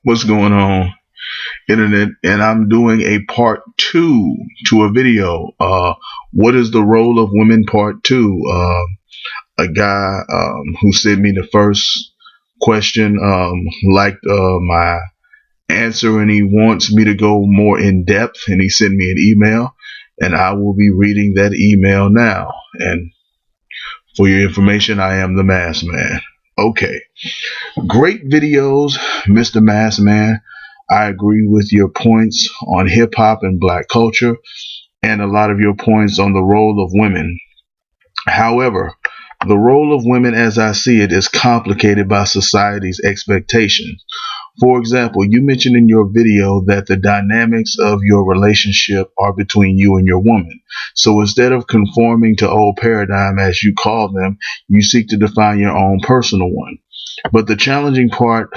What's going on, internet? And I'm doing a part two to a video. What is the role of women? Part two. A guy who sent me the first question liked my answer, and he wants me to go more in depth. And he sent me an email, and I will be reading that email now. And for your information, I am the Masked Man. Okay. Great videos, Mr. Masked Man. I agree with your points on hip hop and black culture and a lot of your points on the role of women. However, the role of women as I see it is complicated by society's expectations. For example, you mentioned in your video that the dynamics of your relationship are between you and your woman. So instead of conforming to old paradigm, as you call them, you seek to define your own personal one. But the challenging part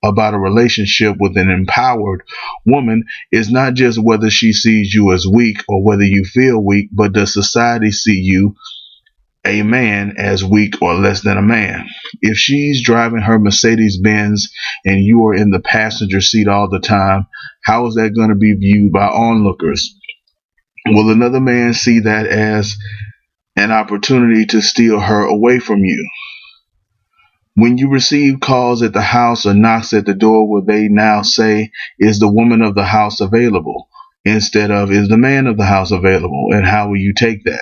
about a relationship with an empowered woman is not just whether she sees you as weak or whether you feel weak, but does society see you, a man, as weak or less than a man? If she's driving her Mercedes Benz and you are in the passenger seat all the time, how is that going to be viewed by onlookers? Will another man see that as an opportunity to steal her away from you? When you receive calls at the house or knocks at the door, will they now say, is the woman of the house available? Instead of, is the man of the house available? And how will you take that?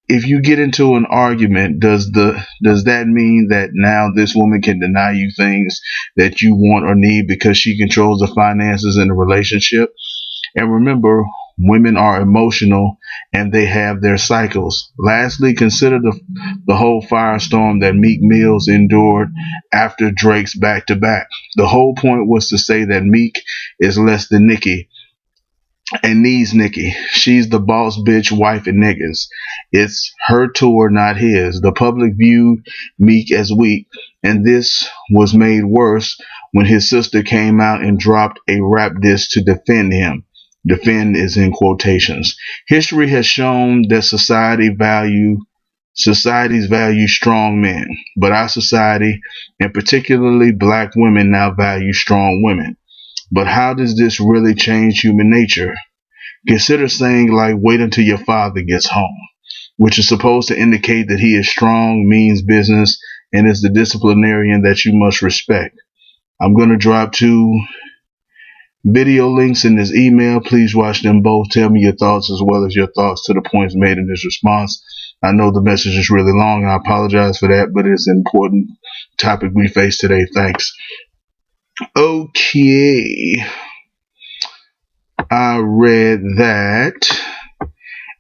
If you get into an argument, does that mean that now this woman can deny you things that you want or need because she controls the finances in the relationship? And remember, women are emotional and they have their cycles. Lastly, consider the whole firestorm that Meek Mills endured after Drake's back to back. The whole point was to say that Meek is less than Nicki and needs Nicki. She's the boss bitch wife and niggas. It's her tour, not his. The public viewed Meek as weak, and this was made worse when his sister came out and dropped a rap diss to defend him. Defend is in quotations. History has shown that societies value strong men, but our society, and particularly black women, now value strong women. But how does this really change human nature? Consider saying like, wait until your father gets home, which is supposed to indicate that he is strong, means business, and is the disciplinarian that you must respect. I'm going to drop two video links in this email. Please watch them both. Tell me your thoughts as well as your thoughts to the points made in this response. I know the message is really long. I apologize for that, but it's an important topic we face today. Thanks. Okay. I read that.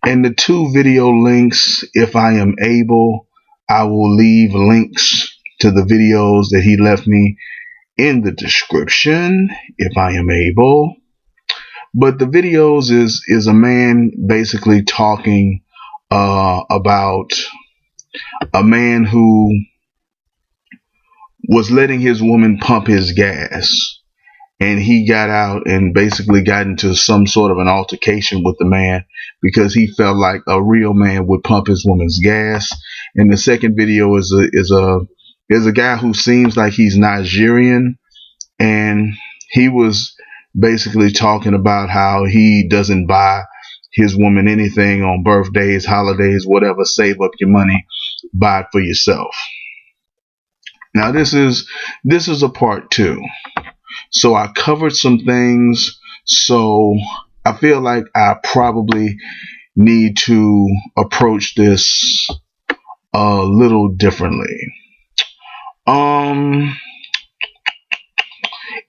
And the two video links, if I am able, I will leave links to the videos that he left me in the description, if I am able. But the videos is a man basically talking about a man who was letting his woman pump his gas, and he got out and basically got into some sort of an altercation with the man because he felt like a real man would pump his woman's gas. And the second video is a guy who seems like he's Nigerian, and he was basically talking about how he doesn't buy his woman anything on birthdays, holidays, whatever. Save up your money, buy it for yourself. Now this is a part two. So I covered some things, so I feel like I probably need to approach this a little differently.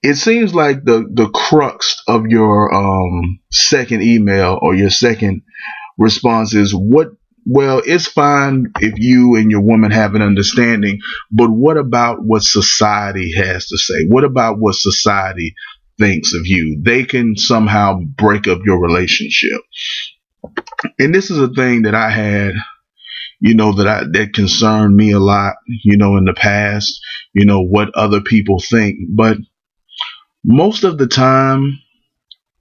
It seems like the crux of your second email or your second response is well, it's fine if you and your woman have an understanding, but what about what society has to say? What about what society thinks of you? They can somehow break up your relationship. And this is a thing that I had, that concerned me a lot, in the past, what other people think. But most of the time,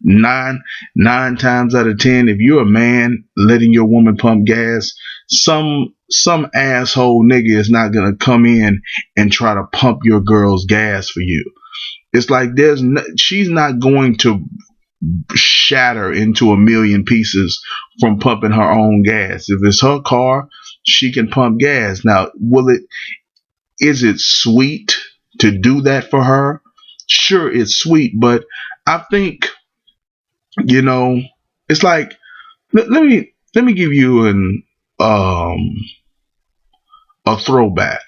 nine times out of 10, if you're a man letting your woman pump gas, some asshole nigga is not gonna come in and try to pump your girl's gas for you. It's like she's not going to shatter into a million pieces from pumping her own gas. If it's her car, she can pump gas. Now, is it sweet to do that for her? Sure, it's sweet, but I think, you know, it's like, let me give you um a throwback.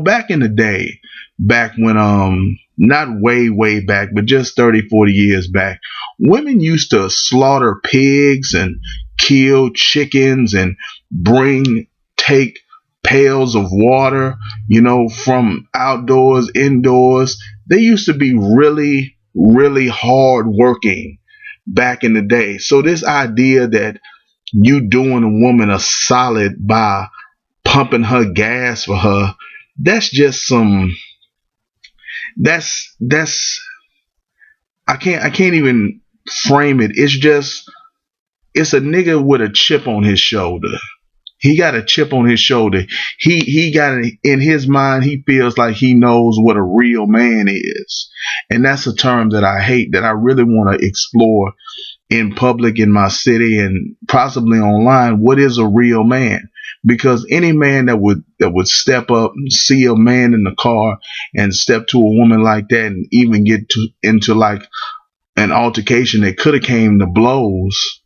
Back in the day, back when not way back, but just 30, 40 years back, women used to slaughter pigs and kill chickens and take pails of water, from outdoors, indoors. They used to be really, really hard working back in the day. So this idea that you doing a woman a solid by pumping her gas for her, that's just that's I can't even frame it. It's a nigga with a chip on his shoulder. He got a chip on his shoulder. He got it in his mind. He feels like he knows what a real man is, and that's a term that I hate, that I really want to explore in public, in my city, and possibly online. What is a real man? Because any man that would step up, see a man in the car, and step to a woman like that, and even get into like an altercation that could have came to blows,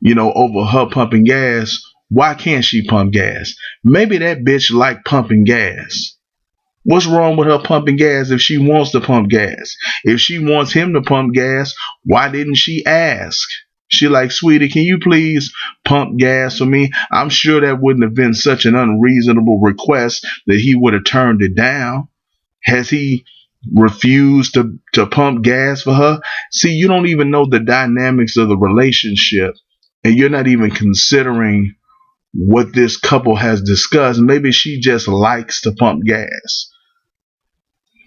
over her pumping gas. Why can't she pump gas? Maybe that bitch like pumping gas. What's wrong with her pumping gas if she wants to pump gas? If she wants him to pump gas, why didn't she ask? She like, sweetie, can you please pump gas for me? I'm sure that wouldn't have been such an unreasonable request that he would have turned it down. Has he refused to pump gas for her? See, you don't even know the dynamics of the relationship, and you're not even considering what this couple has discussed. Maybe she just likes to pump gas.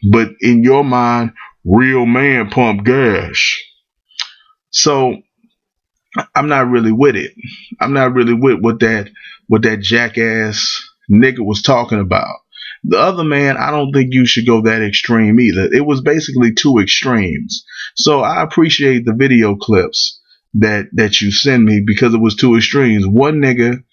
But in your mind, real man pump gas. So I'm not really with it. I'm not really with what that jackass nigga was talking about. The other man, I don't think you should go that extreme either. It was basically two extremes. So I appreciate the video clips that you send me, because it was two extremes. One nigga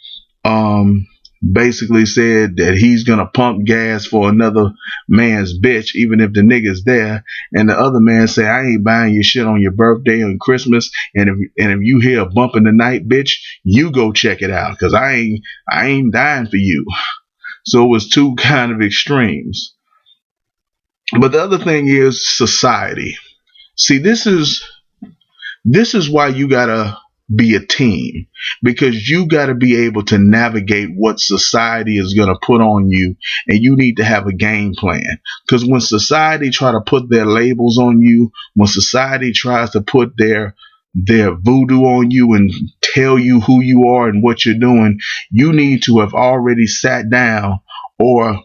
basically said that he's gonna pump gas for another man's bitch even if the nigga's there, and the other man say, I ain't buying your shit on your birthday and Christmas, and if you hear a bump in the night, bitch, you go check it out, because I ain't dying for you. So it was two kind of extremes. But the other thing is society. See, this is why you gotta be a team, because you got to be able to navigate what society is going to put on you, and you need to have a game plan. Because when society try to put their labels on you, when society tries to put their voodoo on you and tell you who you are and what you're doing, you need to have already sat down, or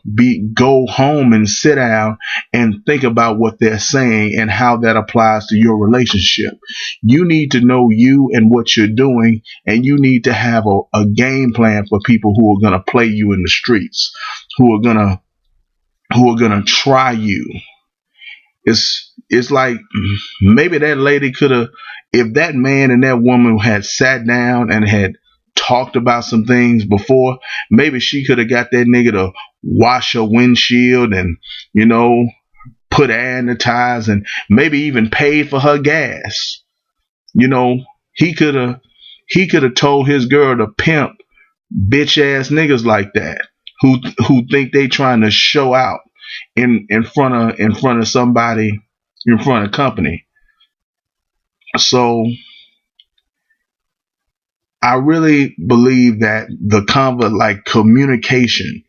go home and sit down and think about what they're saying and how that applies to your relationship. You need to know you and what you're doing, and you need to have a game plan for people who are going to play you in the streets, who are going to try you. It's like, maybe that lady could have, if that man and that woman had sat down and had talked about some things before, maybe she could have got that nigga to wash her windshield and, put air in the tires, and maybe even paid for her gas. He could have told his girl to pimp bitch ass niggas like that, who think they trying to show out in front of somebody, in front of company. So I really believe that communication,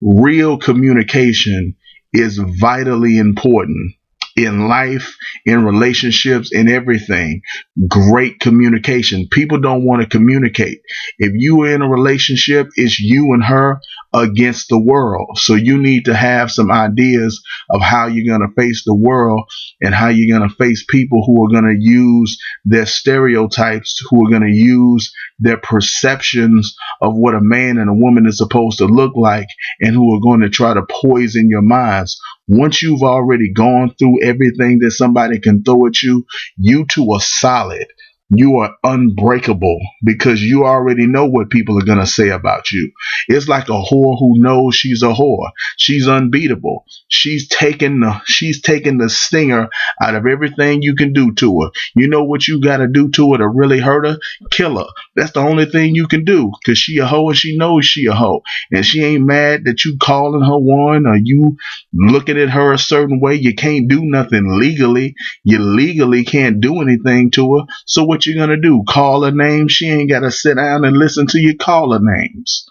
real communication, is vitally important in life, in relationships, in everything. Great communication. People don't want to communicate. If you are in a relationship, it's you and her against the world. So you need to have some ideas of how you're going to face the world, and how you're going to face people who are going to use their stereotypes, who are going to use their perceptions of what a man and a woman is supposed to look like, and who are going to try to poison your minds. Once you've already gone through everything that somebody can throw at you, you two are solid. You are unbreakable because you already know what people are going to say about you. It's like a whore who knows she's a whore. She's unbeatable. She's taking the stinger out of everything you can do to her. You know what you got to do to her to really hurt her? Kill her. That's the only thing you can do, because she a hoe and she knows she a hoe. And she ain't mad that you calling her one or you looking at her a certain way. You can't do nothing legally. You legally can't do anything to her. So what you gonna do? Call her name? She ain't gotta sit down and listen to you call her names.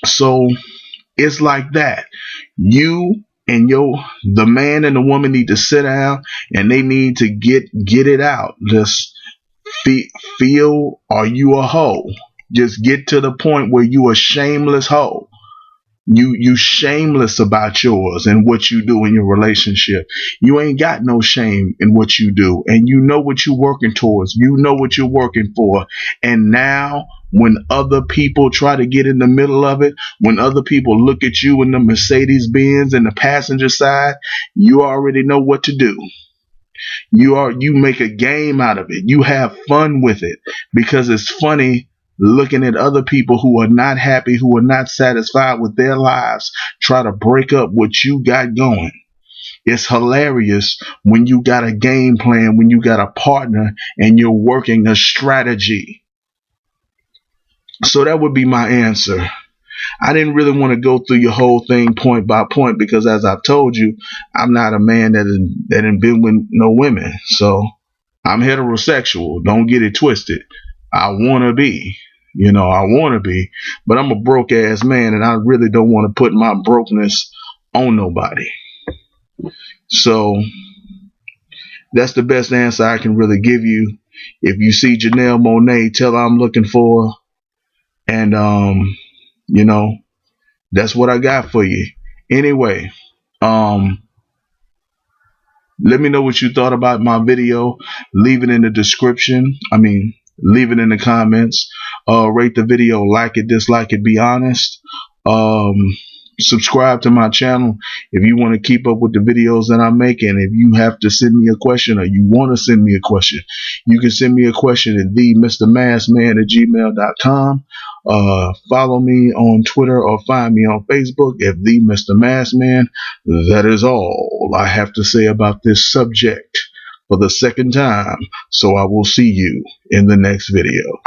So it's like that. You and the man and the woman need to sit down and they need to get it out. Just feel, are you a hoe? Just get to the point where you a shameless hoe. You shameless about yours and what you do in your relationship. You ain't got no shame in what you do, and you know what you're working towards. You know what you're working for. And now when other people try to get in the middle of it, when other people look at you in the Mercedes Benz and the passenger side, you already know what to do. You make a game out of it. You have fun with it, because it's funny looking at other people who are not happy, who are not satisfied with their lives, try to break up what you got going. It's hilarious when you got a game plan, when you got a partner and you're working a strategy. So that would be my answer. I didn't really want to go through your whole thing point by point, because as I've told you, I'm not a man that ain't been with no women. So I'm heterosexual. Don't get it twisted. I want to be. I want to be. But I'm a broke ass man, and I really don't want to put my brokenness on nobody. So that's the best answer I can really give you. If you see Janelle Monáe, tell her I'm looking for her. And, that's what I got for you. Anyway, let me know what you thought about my video. Leave it in the description. Leave it in the comments. Rate the video, like it, dislike it, be honest. Subscribe to my channel if you want to keep up with the videos that I'm making. If you have to send me a question, or you want to send me a question, you can send me a question at TheMrMaskman@gmail.com. Follow me on Twitter or find me on Facebook at TheMrMaskman. That is all I have to say about this subject for the second time. So I will see you in the next video.